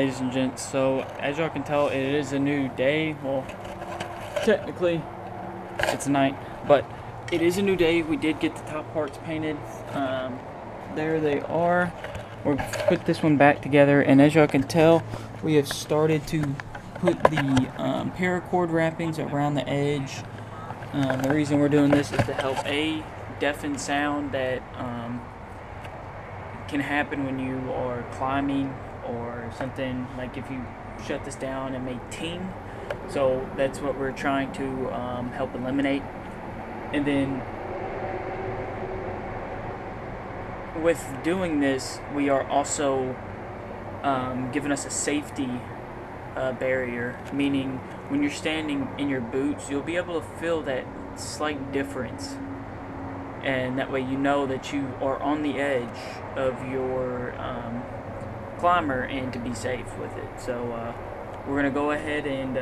ladies and gents, so as y'all can tell, it is a new day. Well, technically it's night, but it is a new day. We did get the top parts painted. There they are. We'll put this one back together, and as y'all can tell, we have started to put the paracord wrappings around the edge. The reason we're doing this is to help deafen sound that can happen when you are climbing or something. Like if you shut this down, it may ting. So that's what we're trying to help eliminate. And then with doing this, we are also giving us a safety barrier, meaning when you're standing in your boots, you'll be able to feel that slight difference, and that way you know that you are on the edge of your climber and to be safe with it. So we're gonna go ahead and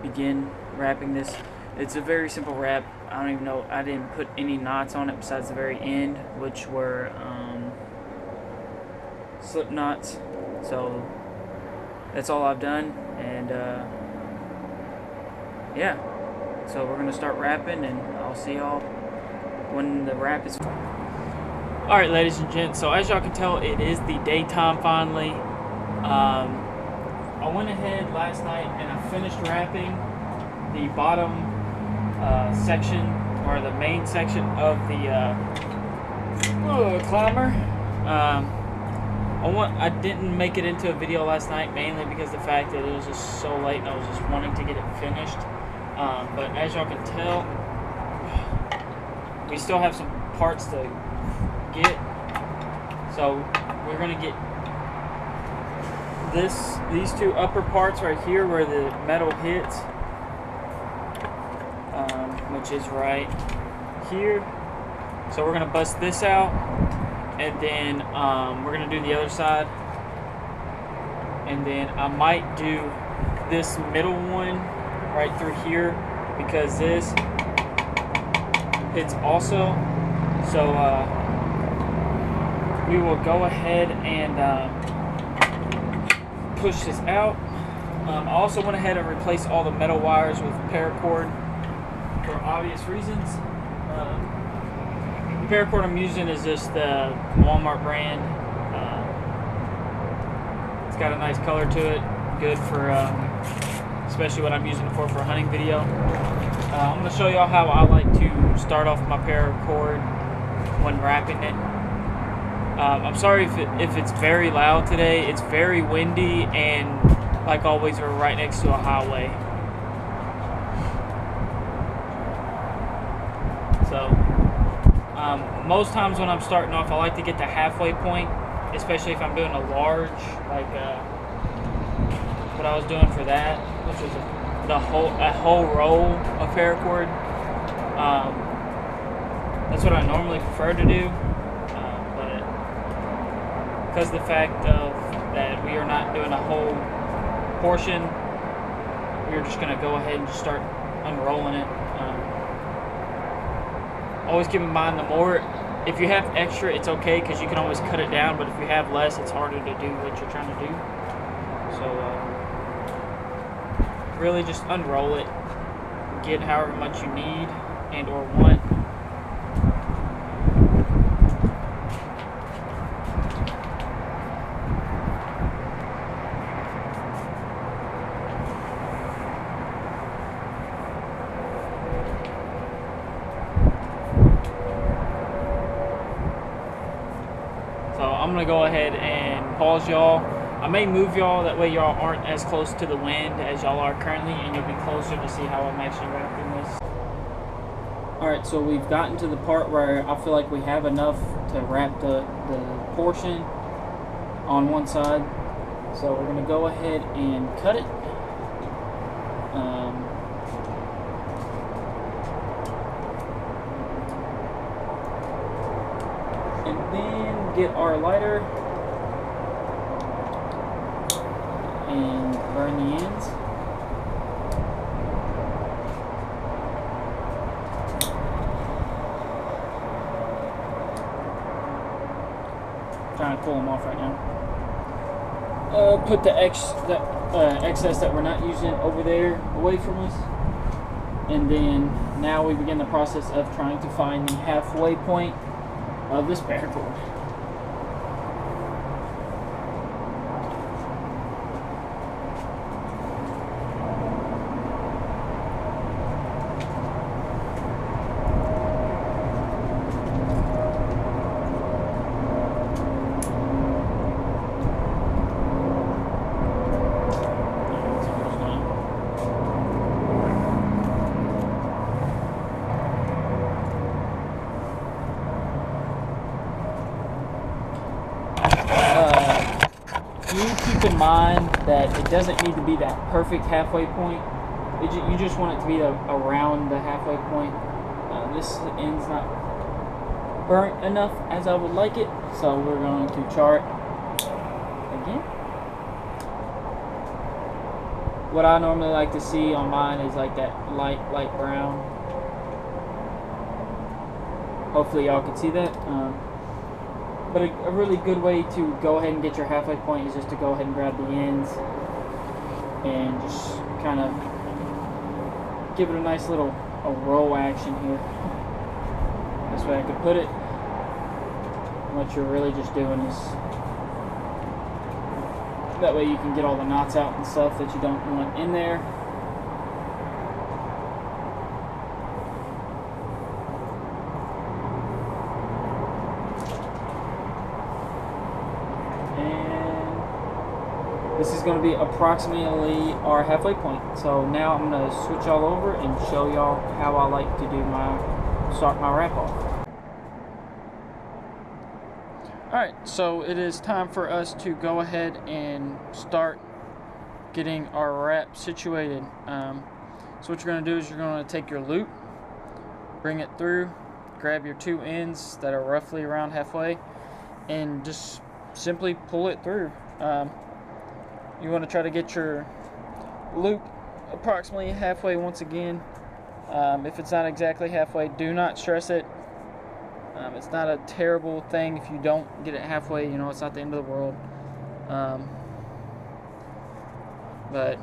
begin wrapping this. It's a very simple wrap. I don't even know, I didn't put any knots on it besides the very end, which were slip knots. So that's all I've done, and yeah, so we're gonna start wrapping, and I'll see y'all when the wrap is. Alright, ladies and gents, so as y'all can tell, it is the daytime finally. I went ahead last night and I finished wrapping the bottom section, or the main section of the climber. I didn't make it into a video last night, mainly because the fact that it was just so late and I was just wanting to get it finished. But as y'all can tell, we still have some parts to get. So we're gonna get these two upper parts right here where the metal hits, which is right here. So we're gonna bust this out, and then we're gonna do the other side, and then I might do this middle one right through here because this hits also. So we will go ahead and push this out. I also went ahead and replaced all the metal wires with paracord for obvious reasons. The paracord I'm using is just the Walmart brand. It's got a nice color to it, good for especially what I'm using it for a hunting video. I'm going to show y'all how I like to start off my paracord when wrapping it. I'm sorry if it's very loud today. It's very windy, and like always, we're right next to a highway. So most times when I'm starting off, I like to get the halfway point, especially if I'm doing a large, like what I was doing for that, which was a whole roll of paracord. That's what I normally prefer to do, but because of the fact of that we are not doing a whole portion, we're just going to go ahead and just start unrolling it. Always keep in mind, the more, if you have extra, it's okay because you can always cut it down, but if you have less, it's harder to do what you're trying to do. So really just unroll it, get however much you need and or want. So I'm gonna go ahead and pause y'all. I may move y'all, that way y'all aren't as close to the wind as y'all are currently, and you'll be closer to see how I'm actually wrapping this. Alright, so we've gotten to the part where I feel like we have enough to wrap the portion on one side. So we're going to go ahead and cut it. And then get our lighter and burn the ends. Trying to pull them off right now. put the excess that we're not using over there away from us. And then now we begin the process of trying to find the halfway point of this paracord. You keep in mind that it doesn't need to be that perfect halfway point. You just want it to be around the halfway point. This end's not burnt enough as I would like it, so we're going to char it again. What I normally like to see on mine is like that light brown. Hopefully y'all can see that. But a really good way to go ahead and get your halfway point is just to go ahead and grab the ends and just kind of give it a nice little roll action here. This way I could put it. What you're really just doing is that way you can get all the knots out and stuff that you don't want in there. This is going to be approximately our halfway point. So now I'm going to switch all over and show y'all how I like to do start my wrap off. Alright, so it is time for us to go ahead and start getting our wrap situated. So what you're going to do is you're going to take your loop, bring it through, grab your two ends that are roughly around halfway, and just simply pull it through. You want to try to get your loop approximately halfway once again. If it's not exactly halfway, do not stress it. It's not a terrible thing if you don't get it halfway. You know, it's not the end of the world. But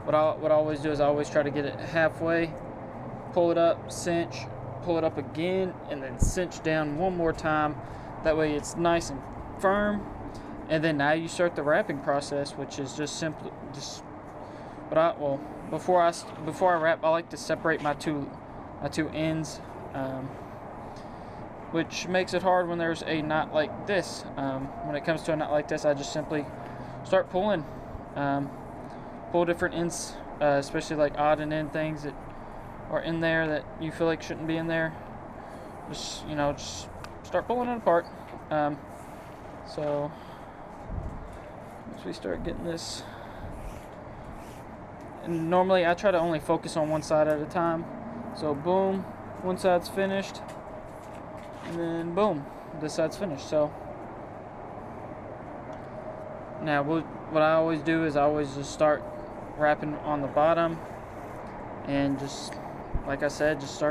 what I always do is I always try to get it halfway, pull it up, cinch, pull it up again, and then cinch down one more time. That way it's nice and firm. And then now you start the wrapping process, which is just simply before I wrap, I like to separate my two ends, which makes it hard when there's a knot like this. When it comes to a knot like this, I just simply start pulling, pull different ends, especially like odd and end things that are in there that you feel like shouldn't be in there. Just start pulling it apart. So once we start getting this, and normally I try to only focus on one side at a time. So boom, one side's finished, and then boom, this side's finished. So now what I always do is I always just start wrapping on the bottom, and just like I said, just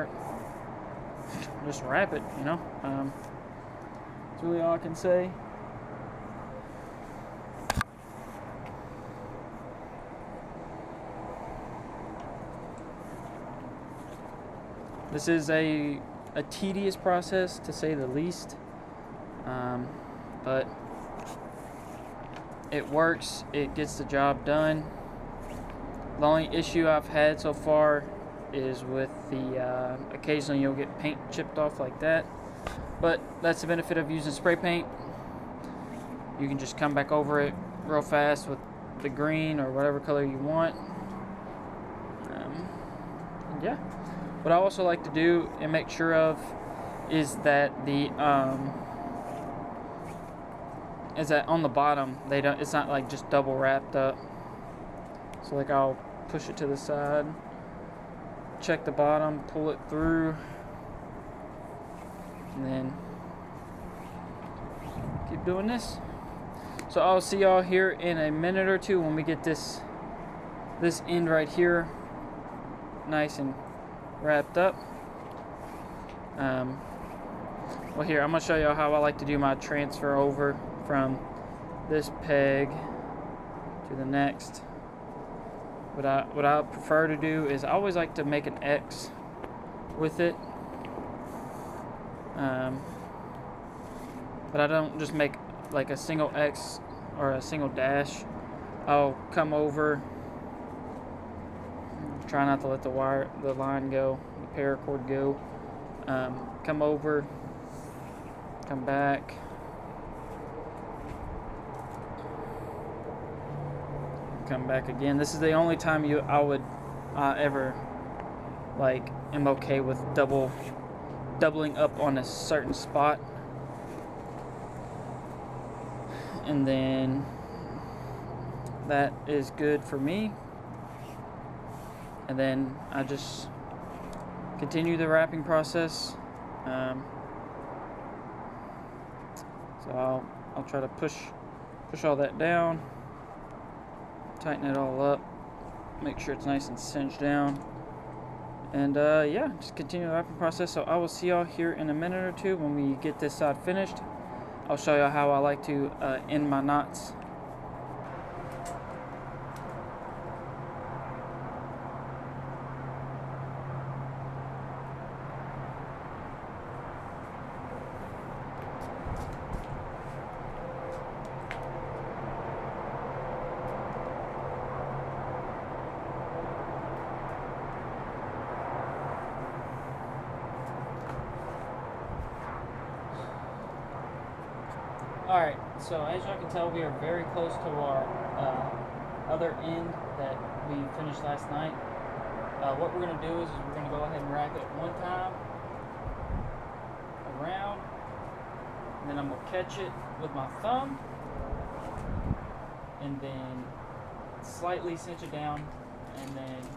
wrap it, you know. That's really all I can say. This is a tedious process, to say the least, but it works. It gets the job done. The only issue I've had so far is with the occasionally you'll get paint chipped off like that, but that's the benefit of using spray paint. You can just come back over it real fast with the green or whatever color you want. Yeah. What I also like to do and make sure of is that on the bottom it's not like just double wrapped up. So like I'll push it to the side, check the bottom, pull it through, and then keep doing this. So I'll see y'all here in a minute or two when we get this end right here nice and wrapped up. Well, here, I'm going to show you how I like to do my transfer over from this peg to the next. What I prefer to do is I always like to make an X with it, but I don't just make like a single X or a single dash. I'll come over, try not to let the line go, the paracord go. Come over, come back, come back again. This is the only time I would ever like am okay with doubling up on a certain spot, and then that is good for me. And then I just continue the wrapping process. So I'll try to push all that down, tighten it all up, make sure it's nice and cinched down, and yeah, just continue the wrapping process. So I will see y'all here in a minute or two when we get this side finished. I'll show y'all how I like to end my knots. Alright, so as y'all can tell, we are very close to our other end that we finished last night. What we're going to do is we're going to go ahead and wrap it one time around, and then I'm going to catch it with my thumb, and then slightly cinch it down, and then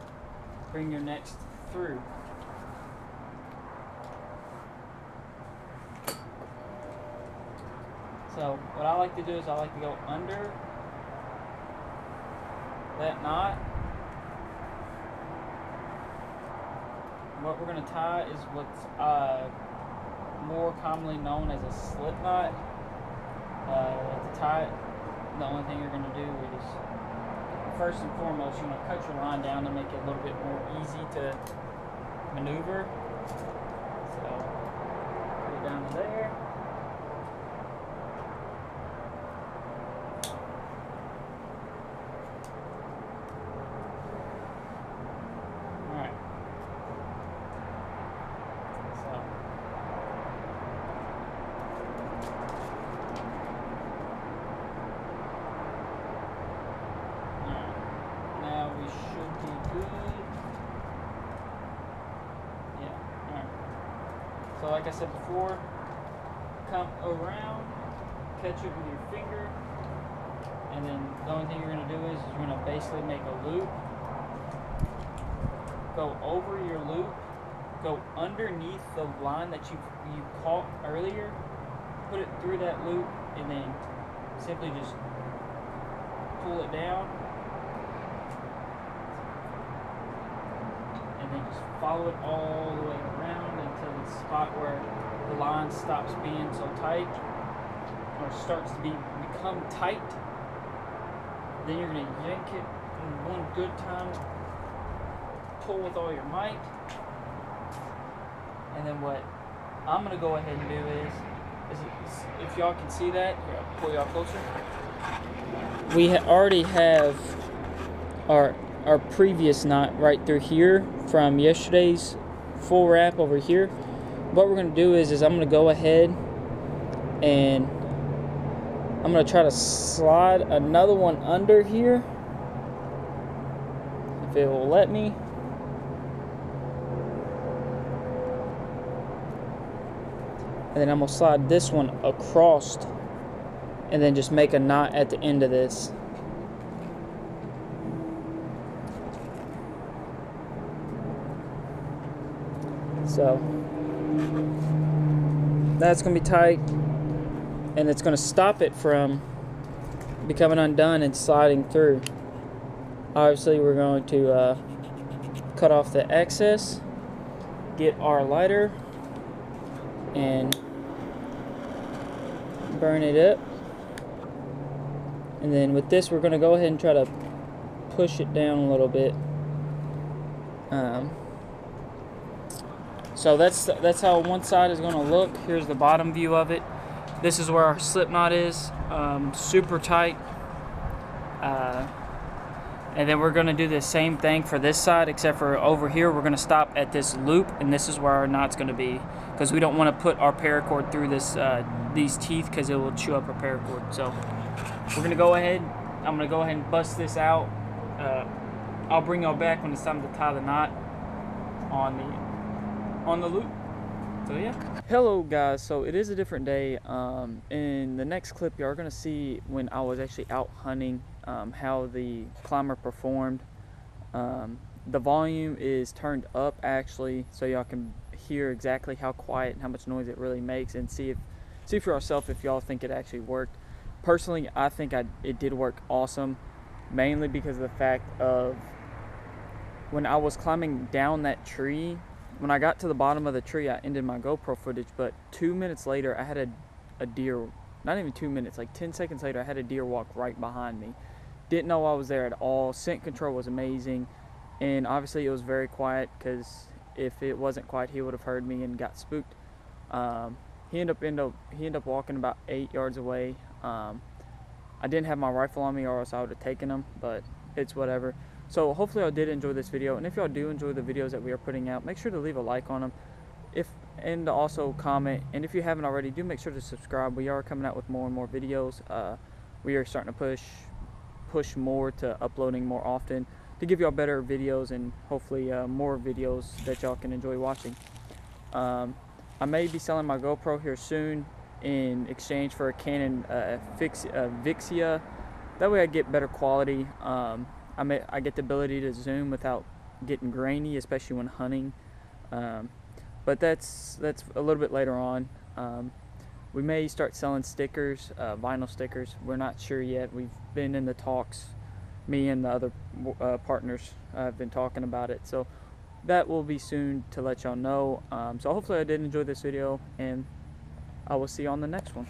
bring your next through. So what I like to do is I like to go under that knot. What we're going to tie is what's more commonly known as a slip knot. To tie it, the only thing you're going to do is, first and foremost, you're going to cut your line down to make it a little bit more easy to maneuver. So put it down to there. So like I said before, come around, catch it with your finger, and then the only thing you're going to do is you're going to basically make a loop, go over your loop, go underneath the line that you caught earlier, put it through that loop, and then simply just pull it down, and then just follow it all the way around until the spot where the line stops being so tight, or starts to become tight. Then you're going to yank it in one good time, pull with all your might, and then what I'm going to go ahead and do is if y'all can see that, here, I'll pull y'all closer. We already have our previous knot right through here from yesterday's full wrap over here. What we're going to do is I'm going to go ahead and I'm going to try to slide another one under here, if it will let me. And then I'm going to slide this one across and then just make a knot at the end of this. So that's going to be tight, and it's going to stop it from becoming undone and sliding through. Obviously, we're going to cut off the excess, get our lighter, and burn it up. And then with this, we're going to go ahead and try to push it down a little bit. So that's how one side is going to look. Here's the bottom view of it. This is where our slip knot is, super tight. And then we're going to do the same thing for this side, except for over here we're going to stop at this loop, and this is where our knot's going to be, because we don't want to put our paracord through this these teeth, because it will chew up our paracord. So we're going to go ahead. I'm going to go ahead and bust this out. I'll bring y'all back when it's time to tie the knot on the loop. So yeah. Hello guys, so it is a different day. In the next clip you are going to see when I was actually out hunting, how the climber performed. The volume is turned up actually, so y'all can hear exactly how quiet and how much noise it really makes, and see for yourself if y'all think it actually worked. Personally, I think it did work awesome, mainly because of the fact of when I was climbing down that tree. When I got to the bottom of the tree, I ended my GoPro footage, but 2 minutes later, I had a deer, not even 2 minutes, like 10 seconds later, I had a deer walk right behind me. Didn't know I was there at all. Scent control was amazing, and obviously it was very quiet, because if it wasn't quiet, he would have heard me and got spooked. He ended up walking about 8 yards away. I didn't have my rifle on me, or else I would have taken him, but it's whatever. So hopefully y'all did enjoy this video, and if y'all do enjoy the videos that we are putting out, make sure to leave a like on them, and also comment, and if you haven't already, do make sure to subscribe. We are coming out with more and more videos. We are starting to push more to uploading more often to give y'all better videos, and hopefully more videos that y'all can enjoy watching. I may be selling my GoPro here soon in exchange for a Canon Vixia. That way I get better quality. I get the ability to zoom without getting grainy, especially when hunting. But that's a little bit later on. We may start selling stickers, vinyl stickers. We're not sure yet. We've been in the talks. Me and the other partners have been talking about it. So that will be soon to let y'all know. So hopefully I did enjoy this video, and I will see you on the next one.